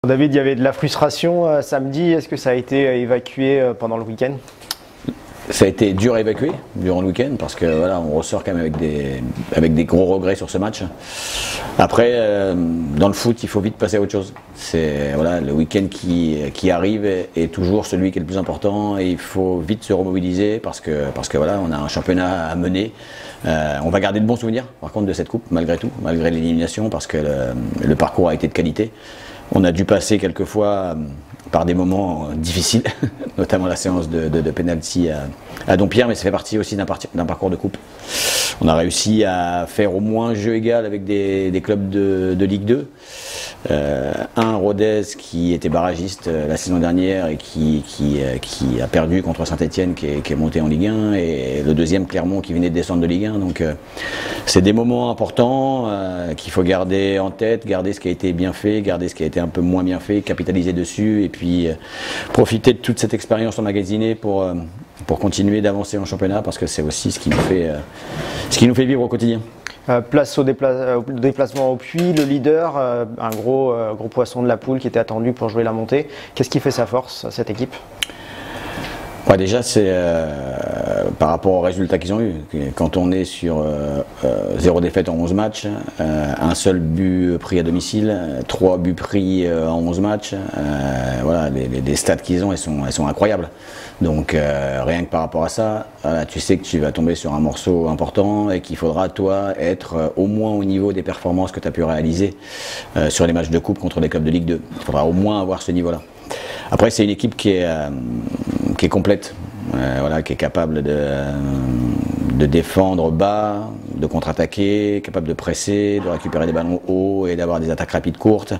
David, il y avait de la frustration samedi. Est-ce que ça a été évacué pendant le week-end? Ça a été dur à évacuer durant le week-end parce que voilà, on ressort quand même avec des gros regrets sur ce match. Après, dans le foot, il faut vite passer à autre chose. C'est voilà, le week-end qui arrive est toujours celui qui est le plus important et il faut vite se remobiliser parce que voilà, on a un championnat à mener. On va garder de bons souvenirs par contre de cette coupe malgré tout, malgré l'élimination parce que le parcours a été de qualité. On a dû passer quelquefois par des moments difficiles, notamment la séance de penalty à Dompierre, mais ça fait partie aussi d'un parcours de coupe. On a réussi à faire au moins jeu égal avec des clubs de Ligue 2. Rodez qui était barragiste la saison dernière et qui a perdu contre Saint-Etienne qui est monté en Ligue 1, et le deuxième Clermont qui venait de descendre de Ligue 1. Donc c'est des moments importants qu'il faut garder en tête, garder ce qui a été bien fait, garder ce qui a été un peu moins bien fait, capitaliser dessus et puis profiter de toute cette expérience emmagasinée pour continuer d'avancer en championnat parce que c'est aussi ce qui nous fait vivre au quotidien. Place au déplacement au Puy, le leader, un gros poisson de la poule qui était attendu pour jouer la montée. Qu'est-ce qui fait sa force à cette équipe? Ouais, déjà, c'est par rapport aux résultats qu'ils ont eu. Quand on est sur 0 défaite en 11 matchs, un seul but pris à domicile, 3 buts pris en 11 matchs, voilà, les stats qu'ils ont, elles sont incroyables. Donc rien que par rapport à ça, voilà, tu sais que tu vas tomber sur un morceau important et qu'il faudra toi être au moins au niveau des performances que tu as pu réaliser sur les matchs de coupe contre des clubs de Ligue 2. Il faudra au moins avoir ce niveau-là. Après, c'est une équipe qui est complète, voilà, qui est capable de défendre bas, de contre-attaquer, capable de presser, de récupérer des ballons hauts et d'avoir des attaques rapides courtes.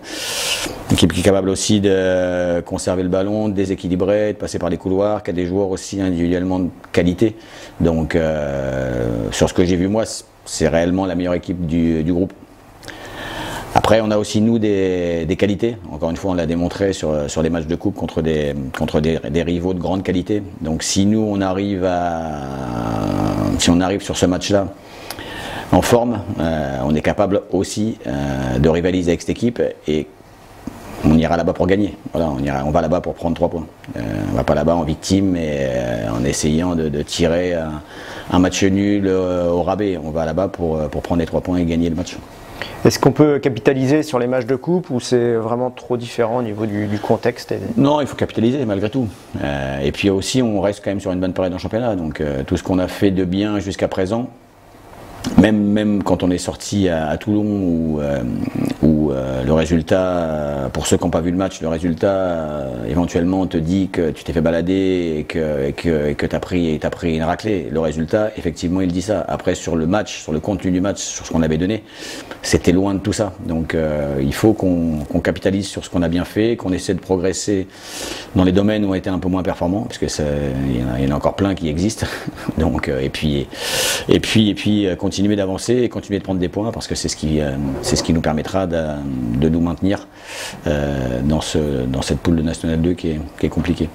Une équipe qui est capable aussi de conserver le ballon, de déséquilibrer, de passer par les couloirs, qui a des joueurs aussi individuellement de qualité. Donc, sur ce que j'ai vu moi, c'est réellement la meilleure équipe du groupe. Après, on a aussi, nous, des qualités. Encore une fois, on l'a démontré sur les matchs de coupe contre des rivaux de grande qualité. Donc, si nous, on arrive sur ce match-là en forme, on est capable aussi de rivaliser avec cette équipe et on ira là-bas pour gagner. Voilà, on va là-bas pour prendre 3 points. On va pas là-bas en victime et en essayant de tirer un match nul au rabais. On va là-bas pour prendre les 3 points et gagner le match. Est-ce qu'on peut capitaliser sur les matchs de coupe ou c'est vraiment trop différent au niveau du contexte? Non, il faut capitaliser malgré tout. Et puis aussi, on reste quand même sur une bonne période en championnat. Donc tout ce qu'on a fait de bien jusqu'à présent, même quand on est sorti à Toulon où le résultat, pour ceux qui n'ont pas vu le match, le résultat éventuellement te dit que tu t'es fait balader et que tu as pris une raclée. Le résultat, effectivement, il dit ça. Après, sur le match, sur le contenu du match, sur ce qu'on avait donné, c'était loin de tout ça. Donc il faut qu'on capitalise sur ce qu'on a bien fait, qu'on essaie de progresser dans les domaines où on était un peu moins performants, parce que il y en a encore plein qui existent. Donc et puis continuer d'avancer et continuer de prendre des points parce que c'est ce qui nous permettra de nous maintenir dans cette poule de National 2 qui est compliquée.